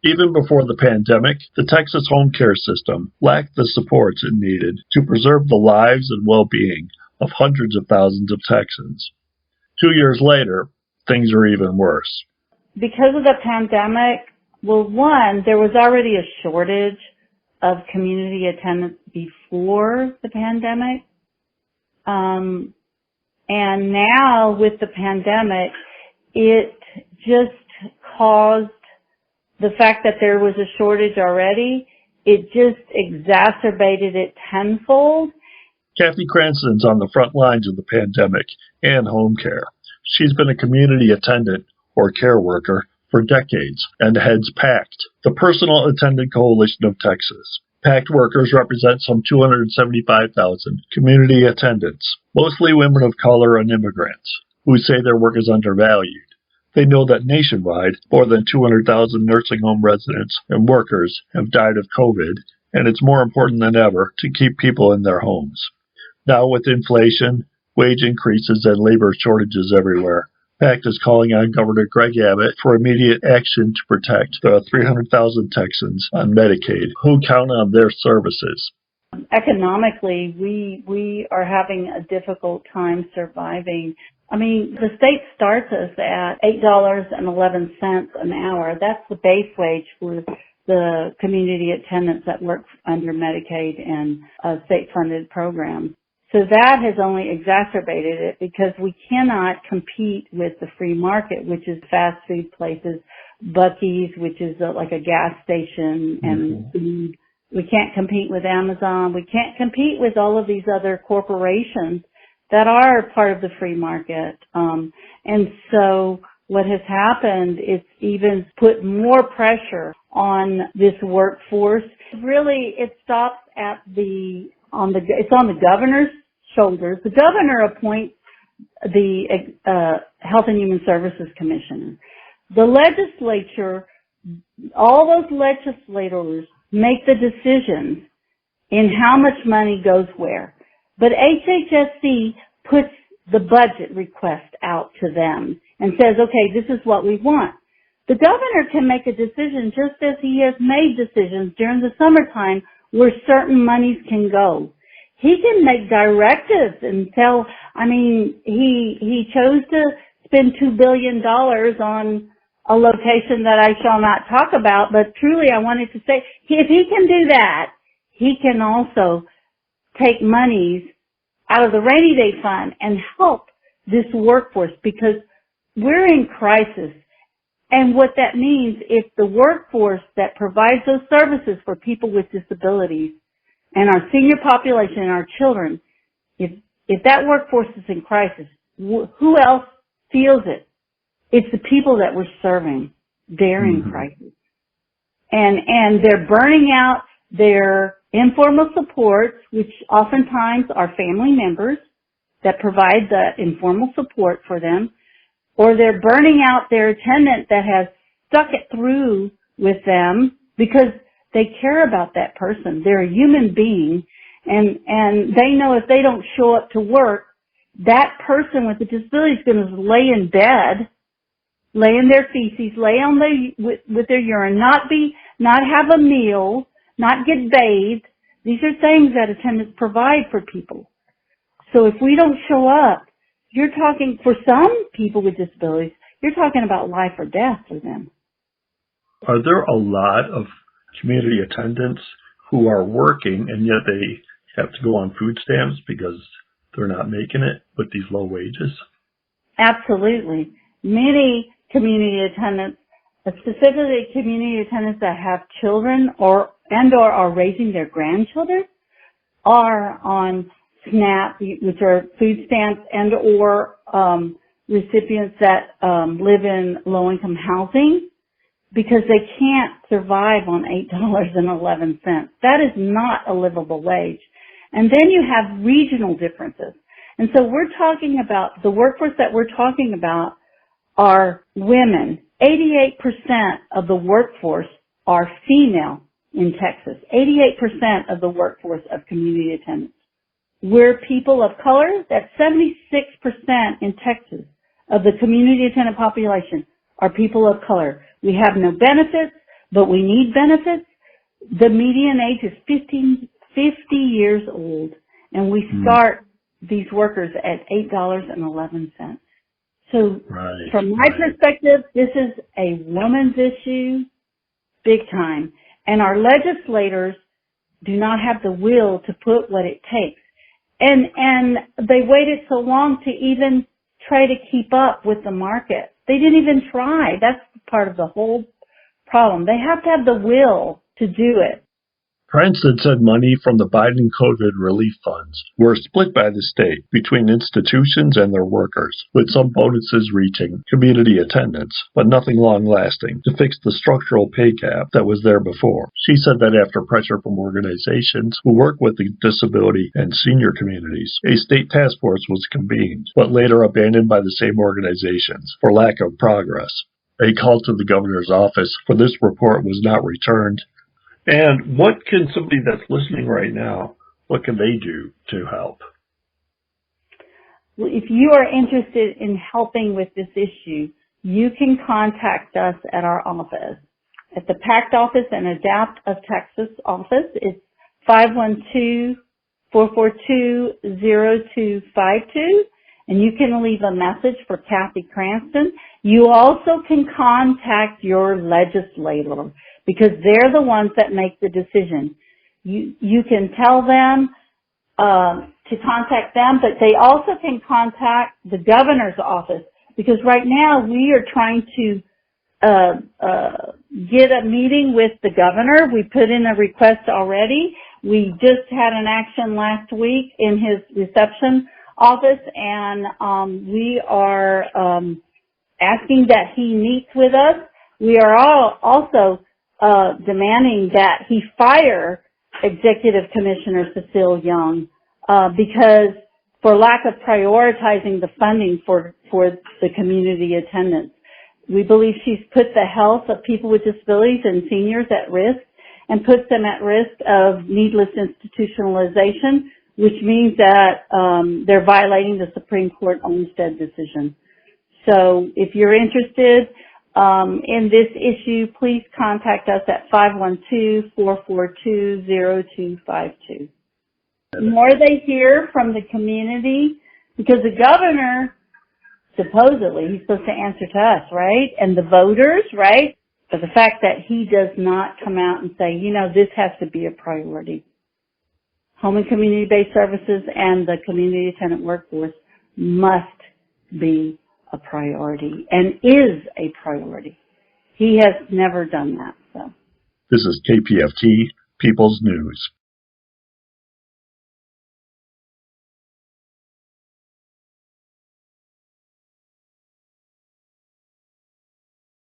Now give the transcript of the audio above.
Even before the pandemic, the Texas home care system lacked the supports it needed to preserve the lives and well-being of hundreds of thousands of Texans. 2 years later, things are even worse. Because of the pandemic, well, one, there was already a shortage of community attendants before the pandemic. And now with the pandemic, it just caused the fact that there was a shortage already, it just exacerbated it tenfold. Cathy Cranston's on the front lines of the pandemic and home care. She's been a community attendant or care worker for decades and heads PACT, the Personal Attendant Coalition of Texas. PACT workers represent some 275,000 community attendants, mostly women of color and immigrants, who say their work is undervalued. They know that nationwide, more than 200,000 nursing home residents and workers have died of COVID, and it's more important than ever to keep people in their homes. Now with inflation, wage increases, and labor shortages everywhere, PACT is calling on Governor Greg Abbott for immediate action to protect the 300,000 Texans on Medicaid who count on their services. Economically, we are having a difficult time surviving. I mean, the state starts us at $8.11 an hour. That's the base wage for the community attendants that work under Medicaid and state-funded programs. So that has only exacerbated it because we cannot compete with the free market, which is fast food places, Buc-ee's, which is like a gas station, and food. We can't compete with Amazon. We can't compete with all of these other corporations that are part of the free market. And so what has happened is even put more pressure on this workforce. Really, it stops at it's on the governor's shoulders. The governor appoints the Health and Human Services Commissioner. The legislature, all those legislators make the decisions in how much money goes where. But HHSC puts the budget request out to them and says, okay, this is what we want. The governor can make a decision just as he has made decisions during the summertime where certain monies can go. He can make directives and tell, he chose to spend $2 billion on a location that I shall not talk about, but truly I wanted to say, if he can do that, he can also take monies out of the rainy day fund and help this workforce because we're in crisis. And what that means, if the workforce that provides those services for people with disabilities and our senior population and our children, if that workforce is in crisis, who else feels it? It's the people that we're serving. They're in crisis. And they're burning out their informal supports, which oftentimes are family members that provide the informal support for them, or they're burning out their attendant that has stuck it through with them because they care about that person. They're a human being, and they know if they don't show up to work, that person with the disability is going to lay in bed, lay in their feces, lay on with their urine, not have a meal, not get bathed. These are things that attendants provide for people. So if we don't show up, you're talking, for some people with disabilities, you're talking about life or death for them. Are there a lot of community attendants who are working and yet they have to go on food stamps because they're not making it with these low wages? Absolutely. Many community attendants, specifically community attendants that have children or are raising their grandchildren, are on SNAP, which are food stamps, and or recipients that live in low-income housing, because they can't survive on $8.11. That is not a livable wage. And then you have regional differences. And so we're talking about, the workforce that we're talking about are women. 88% of the workforce are female in Texas. 88% of the workforce of community attendants. We're people of color. That's 76% in Texas of the community attendant population are people of color. We have no benefits. but we need benefits. The median age is 50 years old, and we start these workers at $8.11. So from my perspective, this is a woman's issue, big time. And our legislators do not have the will to put what it takes. And they waited so long to even try to keep up with the market. They didn't even try. That's part of the whole problem. They have to have the will to do it. Cranston said money from the Biden COVID relief funds were split by the state between institutions and their workers, with some bonuses reaching community attendants, but nothing long-lasting to fix the structural pay gap that was there before. She said that after pressure from organizations who work with the disability and senior communities, a state task force was convened, but later abandoned by the same organizations for lack of progress. A call to the governor's office for this report was not returned. And what can somebody that's listening right now, what can they do to help? Well, if you are interested in helping with this issue, you can contact us at our office. At the PACT office and ADAPT of Texas office, it's 512-442-0252, and you can leave a message for Cathy Cranston. You also can contact your legislator, because they're the ones that make the decision. You can tell them to contact them, but they also can contact the governor's office, because right now we are trying to get a meeting with the governor. We put in a request already. We just had an action last week in his reception office, and we are asking that he meets with us. We are also demanding that he fire Executive Commissioner Cecile Young because for lack of prioritizing the funding for the community attendants. We believe she's put the health of people with disabilities and seniors at risk and puts them at risk of needless institutionalization, which means that they're violating the Supreme Court Olmstead decision. So if you're interested in this issue, please contact us at 512-442-0252. The more they hear from the community, because the governor, supposedly, he's supposed to answer to us, right? And the voters, right? But the fact that he does not come out and say, you know, this has to be a priority. Home and community-based services and the community attendant workforce must be a priority and is a priority. He has never done that. So. This is KPFT People's News.